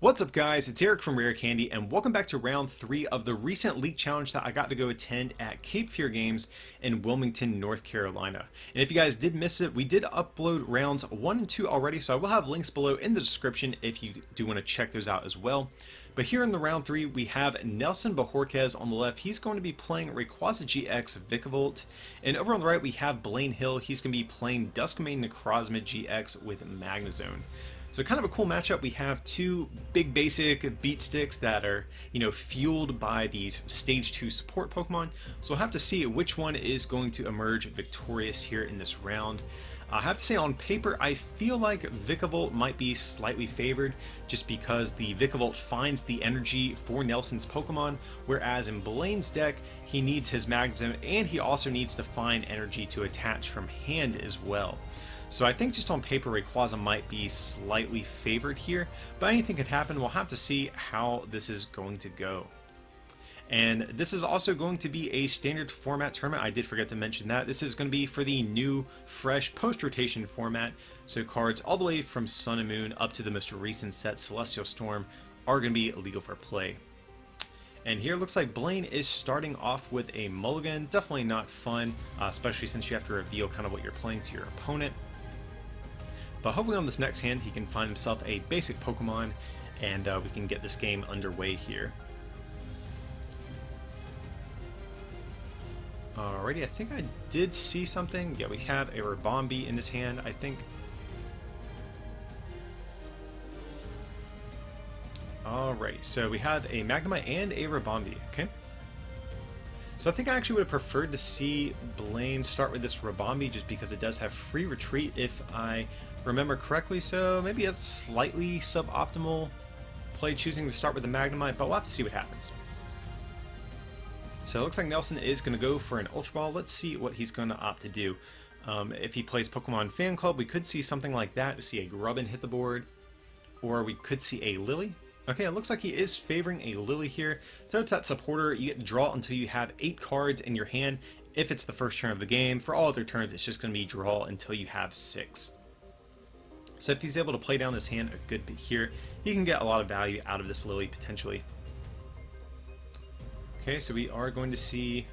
What's up guys, it's Eric from Rare Candy and welcome back to round 3 of the recent league challenge that I got to go attend at Cape Fear Games in Wilmington, North Carolina. And if you guys did miss it, we did upload rounds 1 and 2 already, so I will have links below in the description if you do want to check those out as well. But here in the round 3 we have Nelson Bajorquez on the left. He's going to be playing Rayquaza GX Vikavolt. And over on the right we have Blaine Hill. He's going to be playing Dusk Necrozma GX with Magnezone. So kind of a cool matchup. We have two big basic beat sticks that are, fueled by these stage 2 support Pokemon. So we'll have to see which one is going to emerge victorious here in this round. I have to say on paper I feel like Vikavolt might be slightly favored just because the Vikavolt finds the energy for Nelson's Pokemon, whereas in Blaine's deck he needs his Magnezone and he also needs to find energy to attach from hand as well. So I think just on paper Rayquaza might be slightly favored here, but anything could happen. We'll have to see how this is going to go. And this is also going to be a standard format tournament. I did forget to mention that. This is going to be for the new, fresh post-rotation format. So cards all the way from Sun and Moon up to the most recent set, Celestial Storm, are going to be legal for play. And here it looks like Blaine is starting off with a mulligan. Definitely not fun, especially since you have to reveal kind of what you're playing to your opponent. But hopefully on this next hand he can find himself a basic Pokemon and we can get this game underway here. Alrighty, I think I did see something. Yeah, we have a Ribombee in his hand, I think. Alright, so we have a Magnemite and a Ribombee, okay? So I think I actually would have preferred to see Blaine start with this Ribombee just because it does have free retreat if I remember correctly, so maybe a slightly suboptimal play choosing to start with the Magnemite, but we'll have to see what happens. So it looks like Nelson is going to go for an Ultra Ball. Let's see what he's going to opt to do. If he plays Pokemon Fan Club, we could see something like that, to see a Grubbin hit the board, or we could see a Lily. Okay, it looks like he is favoring a Lily here. So it's that supporter. You get to draw until you have 8 cards in your hand if it's the first turn of the game. For all other turns, it's just going to be draw until you have 6. So if he's able to play down this hand a good bit here, he can get a lot of value out of this Lily potentially. Okay, so we are going to see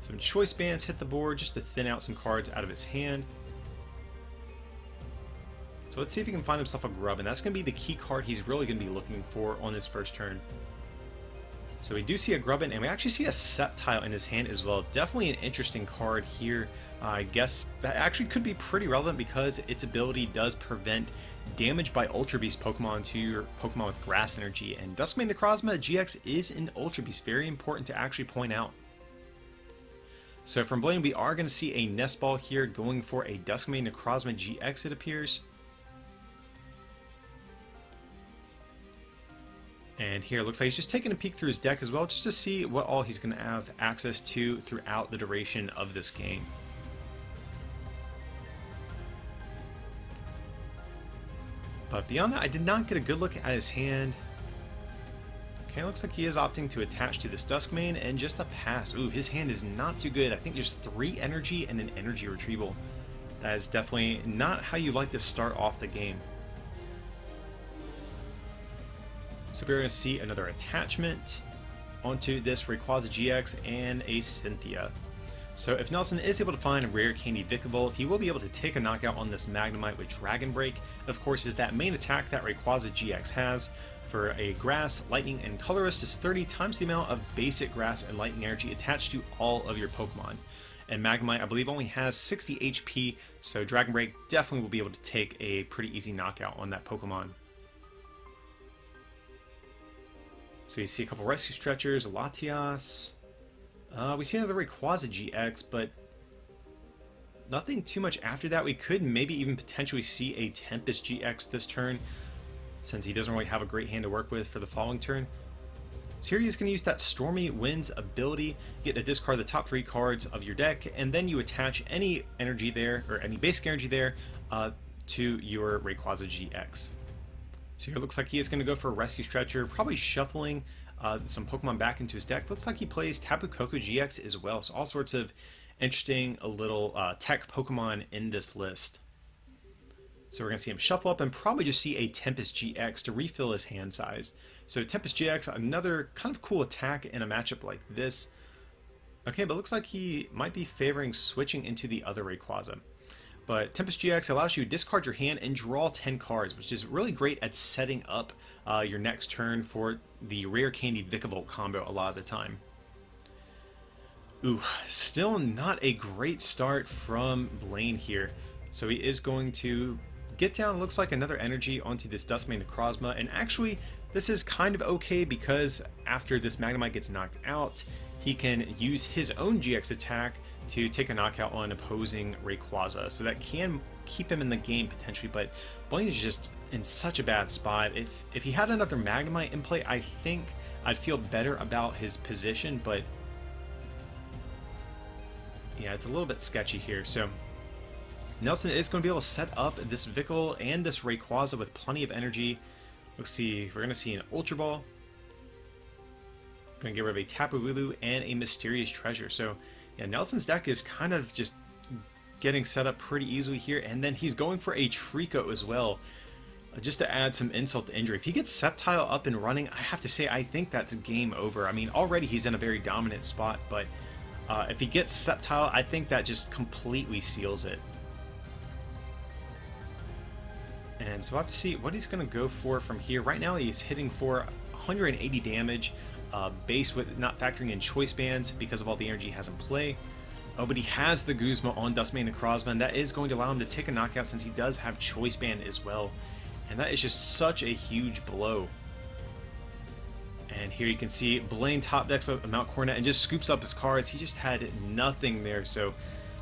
some Choice Bands hit the board just to thin out some cards out of his hand. So let's see if he can find himself a Grubbin. That's going to be the key card he's really going to be looking for on his first turn. So we do see a Grubbin, and we actually see a Sceptile in his hand as well. Definitely an interesting card here. I guess that actually could be pretty relevant because its ability does prevent damage by Ultra Beast Pokemon to your Pokemon with Grass Energy. And Dusk Necrozma GX is an Ultra Beast. Very important to actually point out. So from Blaine, we are going to see a Nest Ball here going for a Dusk Necrozma GX, it appears. And here it looks like he's just taking a peek through his deck as well, just to see what all he's going to have access to throughout the duration of this game. But beyond that, I did not get a good look at his hand. Okay, looks like he is opting to attach to this Duskmane and just a pass. Ooh, his hand is not too good. I think there's 3 energy and an energy retrieval. That is definitely not how you like to start off the game. So we're going to see another attachment onto this Rayquaza GX and a Cynthia. So if Nelson is able to find Rare Candy Vikavolt, he will be able to take a knockout on this Magnemite with Dragon Break. Of course, is that main attack that Rayquaza GX has. For a Grass, Lightning, and Colorist is 30 times the amount of basic Grass and Lightning energy attached to all of your Pokemon. And Magnemite, I believe, only has 60 HP, so Dragon Break definitely will be able to take a pretty easy knockout on that Pokemon. So you see a couple Rescue Stretchers, Latias. We see another Rayquaza GX, but nothing too much after that. We could maybe even potentially see a Tempest GX this turn, since he doesn't really have a great hand to work with for the following turn. So here he is going to use that Stormy Winds ability. You get to discard the top 3 cards of your deck, and then you attach any energy there, or any basic energy there, to your Rayquaza GX. So here it looks like he is going to go for a Rescue Stretcher, probably shuffling some Pokemon back into his deck. Looks like he plays Tapu Koko GX as well, so all sorts of interesting little tech Pokemon in this list. So we're going to see him shuffle up and probably just see a Tempest GX to refill his hand size. So Tempest GX, another kind of cool attack in a matchup like this. Okay, but looks like he might be favoring switching into the other Rayquaza. But Tempest GX allows you to discard your hand and draw 10 cards, which is really great at setting up your next turn for the Rare Candy Vikavolt combo a lot of the time. Ooh, still not a great start from Blaine here. So he is going to get down, looks like, another energy onto this Duskmane Necrozma, and actually this is kind of okay because after this Magnemite gets knocked out, he can use his own GX attack to take a knockout on opposing Rayquaza, so that can keep him in the game potentially, but Blaine is just in such a bad spot. If he had another Magnemite in play, I think I'd feel better about his position, but yeah, it's a little bit sketchy here. So Nelson is going to be able to set up this Vikavolt and this Rayquaza with plenty of energy. Let's see, we're going to see an Ultra Ball. Going to get rid of a Tapu Lulu and a Mysterious Treasure. So yeah, Nelson's deck is kind of just getting set up pretty easily here, and then he's going for a Trico as well, just to add some insult to injury. If he gets Sceptile up and running, I have to say I think that's game over. I mean, already he's in a very dominant spot, but if he gets Sceptile, I think that just completely seals it. And so we'll have to see what he's going to go for from here. Right now he's hitting for 180 damage, base with not factoring in choice bands because of all the energy he has in play. Oh, but he has the Guzma on Duskmane Necrozma, and that is going to allow him to take a knockout since he does have choice band as well. And that is just such a huge blow. And here you can see Blaine top decks a Mount Coronet and just scoops up his cards. He just had nothing there, so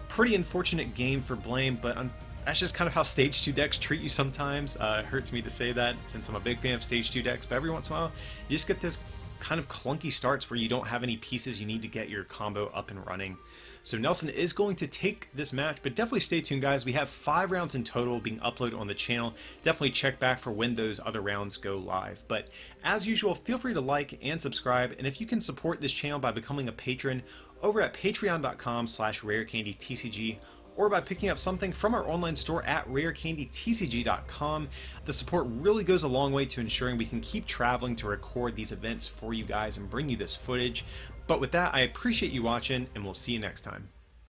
pretty unfortunate game for Blaine, but that's just kind of how Stage 2 decks treat you sometimes. It hurts me to say that since I'm a big fan of Stage 2 decks, but every once in a while you just get this kind of clunky starts where you don't have any pieces you need to get your combo up and running. So Nelson is going to take this match, but definitely stay tuned, guys. We have 5 rounds in total being uploaded on the channel. Definitely check back for when those other rounds go live. But as usual, feel free to like and subscribe, and if you can support this channel by becoming a patron over at patreon.com/rarecandytcg, or by picking up something from our online store at rarecandytcg.com. The support really goes a long way to ensuring we can keep traveling to record these events for you guys and bring you this footage. But with that, I appreciate you watching, and we'll see you next time.